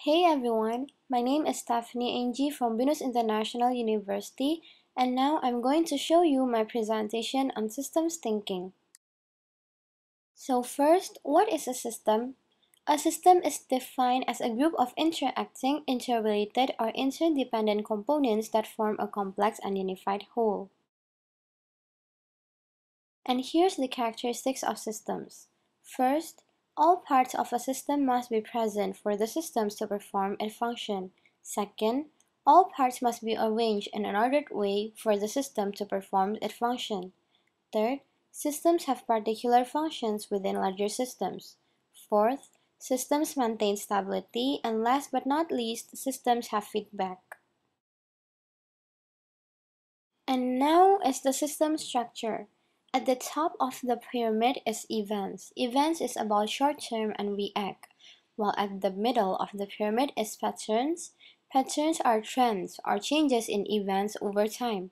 Hey everyone, my name is Stephanie Ng from Venus International University, and now I'm going to show you my presentation on systems thinking. So first, what is a system? A system is defined as a group of interacting, interrelated, or interdependent components that form a complex and unified whole. And here's the characteristics of systems. First, all parts of a system must be present for the systems to perform and function. Second, all parts must be arranged in an ordered way for the system to perform its function. Third, systems have particular functions within larger systems. Fourth, systems maintain stability, and last but not least, systems have feedback. And now is the system structure. At the top of the pyramid is events. Events is about short-term and react, while at the middle of the pyramid is patterns. Patterns are trends or changes in events over time.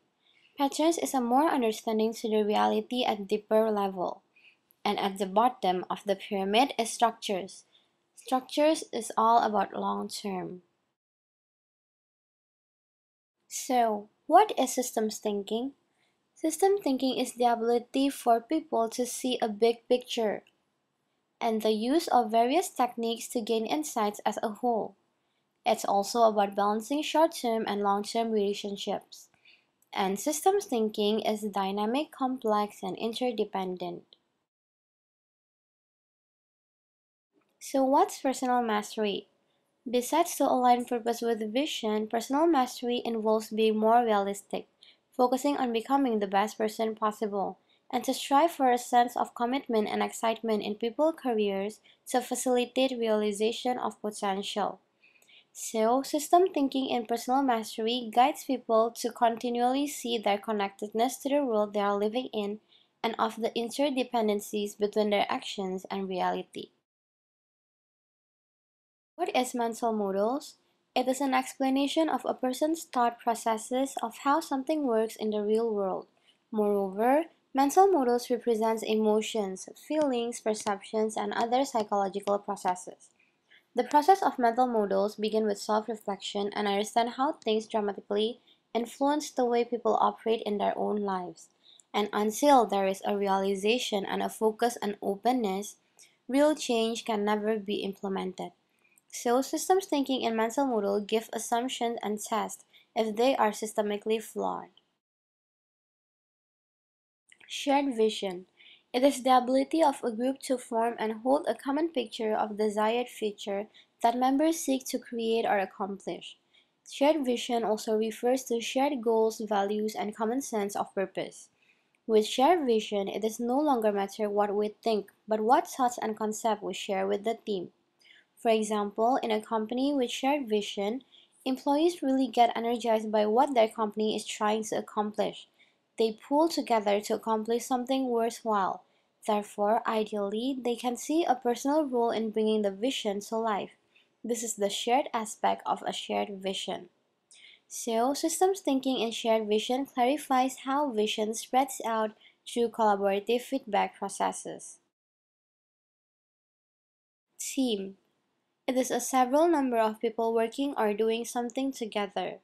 Patterns is a more understanding to the reality at deeper level. And at the bottom of the pyramid is structures. Structures is all about long-term. So, what is systems thinking? System thinking is the ability for people to see a big picture and the use of various techniques to gain insights as a whole. It's also about balancing short-term and long-term relationships. And systems thinking is dynamic, complex, and interdependent. So what's personal mastery? Besides to align purpose with vision, personal mastery involves being more realistic, focusing on becoming the best person possible, and to strive for a sense of commitment and excitement in people's careers to facilitate realization of potential. So, system thinking and personal mastery guides people to continually see their connectedness to the world they are living in and of the interdependencies between their actions and reality. What is mental models? It is an explanation of a person's thought processes of how something works in the real world. Moreover, mental models represents emotions, feelings, perceptions, and other psychological processes. The process of mental models begin with self-reflection and understand how things dramatically influence the way people operate in their own lives. And until there is a realization and a focus and openness, real change can never be implemented. So systems thinking and mental model give assumptions and test if they are systemically flawed. Shared vision. It is the ability of a group to form and hold a common picture of desired future that members seek to create or accomplish. Shared vision also refers to shared goals, values, and common sense of purpose. With shared vision, it is no longer matter what we think, but what thoughts and concepts we share with the team. For example, in a company with shared vision, employees really get energized by what their company is trying to accomplish. They pull together to accomplish something worthwhile. Therefore, ideally, they can see a personal role in bringing the vision to life. This is the shared aspect of a shared vision. So, systems thinking and shared vision clarifies how vision spreads out through collaborative feedback processes. Team. It is a several number of people working or doing something together.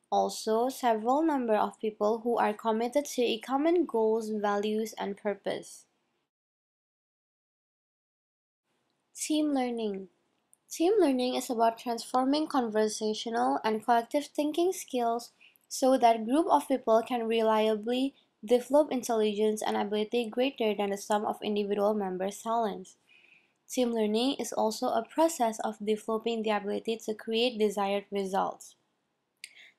Also, several number of people who are committed to a common goals, values, and purpose. Team learning. Team learning is about transforming conversational and collective thinking skills so that group of people can reliably develop intelligence and ability greater than the sum of individual members' talents. Team learning is also a process of developing the ability to create desired results,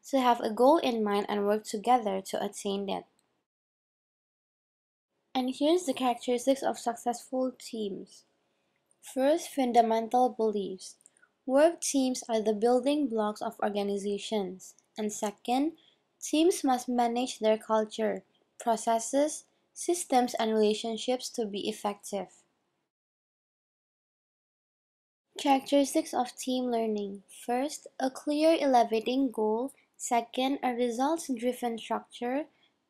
to have a goal in mind and work together to attain it. And here's the characteristics of successful teams. First, fundamental beliefs. Work teams are the building blocks of organizations. And second, teams must manage their culture, processes, systems, and relationships to be effective. Characteristics of team learning. First, a clear elevating goal. Second, a results-driven structure.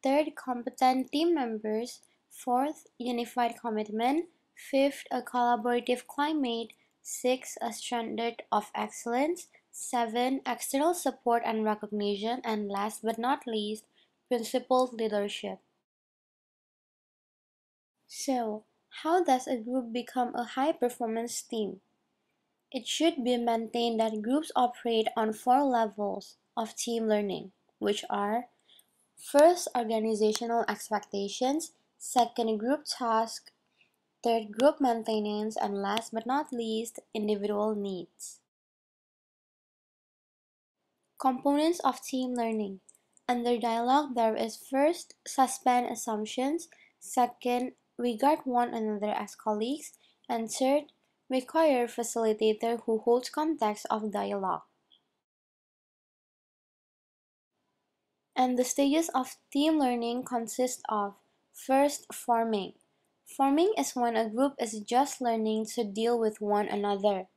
Third, competent team members. Fourth, unified commitment. Fifth, a collaborative climate. 6. A standard of excellence. 7. External support and recognition. And last but not least, principled leadership. So, how does a group become a high-performance team? It should be maintained that groups operate on 4 levels of team learning, which are: first, organizational expectations; second, group task; third, group maintenance; and last but not least, individual needs. Components of team learning. Under dialogue, there is: first, suspend assumptions; second, regard one another as colleagues; and third, require facilitator who holds context of dialogue. And the stages of team learning consist of: first, forming. Forming is when a group is just learning to deal with one another.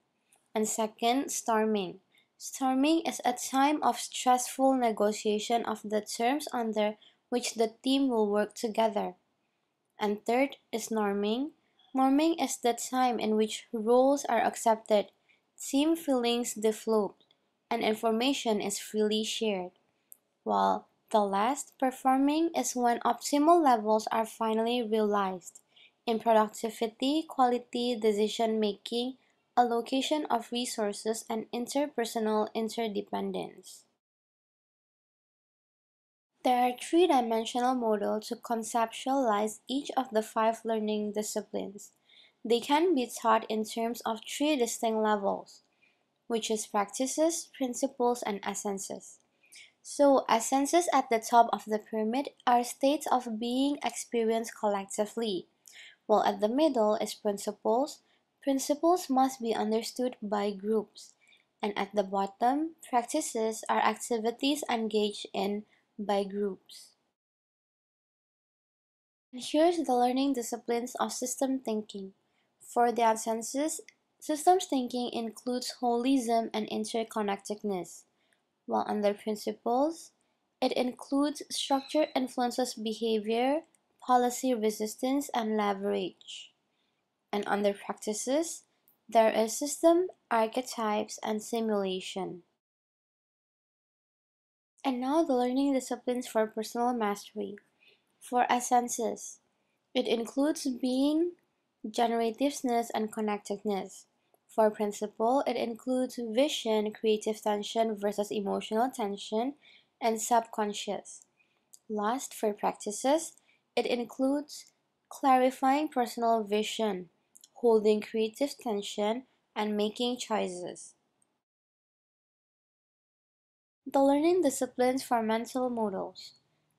And second, storming. Storming is a time of stressful negotiation of the terms under which the team will work together. And third is norming. Norming is the time in which roles are accepted, team feelings developed, and information is freely shared. While the last, performing, is when optimal levels are finally realized in productivity, quality, decision-making, allocation of resources, and interpersonal interdependence. There are three-dimensional models to conceptualize each of the 5 learning disciplines. They can be taught in terms of 3 distinct levels, which is practices, principles, and essences. So, essences at the top of the pyramid are states of being experienced collectively, while at the middle is principles. Principles must be understood by groups. And at the bottom, practices are activities engaged in by groups. And here's the learning disciplines of system thinking. For the essences, systems thinking includes holism and interconnectedness, while under principles, it includes structure influences behavior, policy resistance, and leverage. And under practices, there is system, archetypes, and simulation. And now the learning disciplines for personal mastery. For essences, it includes being, generativeness, and connectedness. For principle, it includes vision, creative tension versus emotional tension, and subconscious. Last, for practices, it includes clarifying personal vision, holding creative tension, and making choices. The learning disciplines for mental models.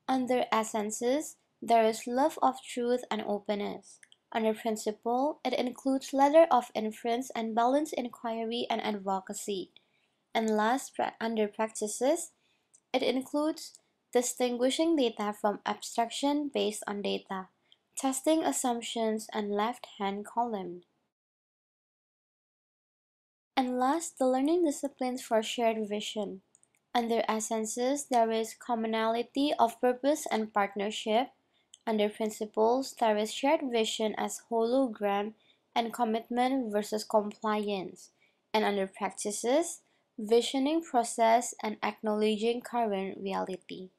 Under essences, there is love of truth and openness. Under principle, it includes ladder of inference and balanced inquiry and advocacy. And last, under practices, it includes distinguishing data from abstraction based on data, testing assumptions, and left-hand column. And last, the learning disciplines for shared vision. Under essences, there is commonality of purpose and partnership. Under principles, there is shared vision as hologram and commitment versus compliance. And under practices, visioning process and acknowledging current reality.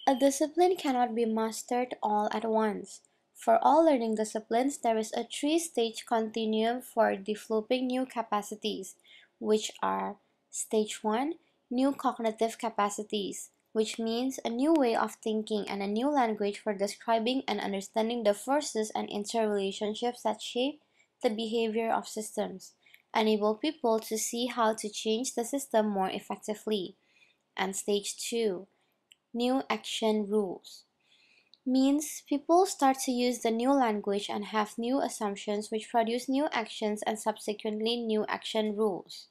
A discipline cannot be mastered all at once. For all learning disciplines, there is a 3-stage continuum for developing new capacities, which are: Stage 1, new cognitive capacities, which means a new way of thinking and a new language for describing and understanding the forces and interrelationships that shape the behavior of systems, enable people to see how to change the system more effectively. And Stage 2, new action rules, means people start to use the new language and have new assumptions which produce new actions and subsequently new action rules.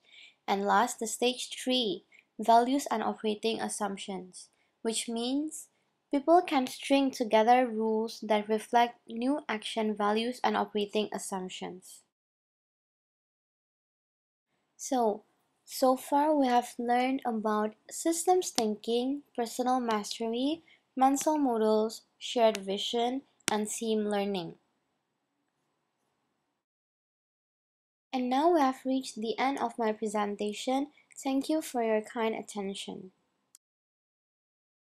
And last, the stage 3, values and operating assumptions, which means people can string together rules that reflect new action values and operating assumptions. So far we have learned about systems thinking, personal mastery, mental models, shared vision, and team learning. And now we have reached the end of my presentation. Thank you for your kind attention.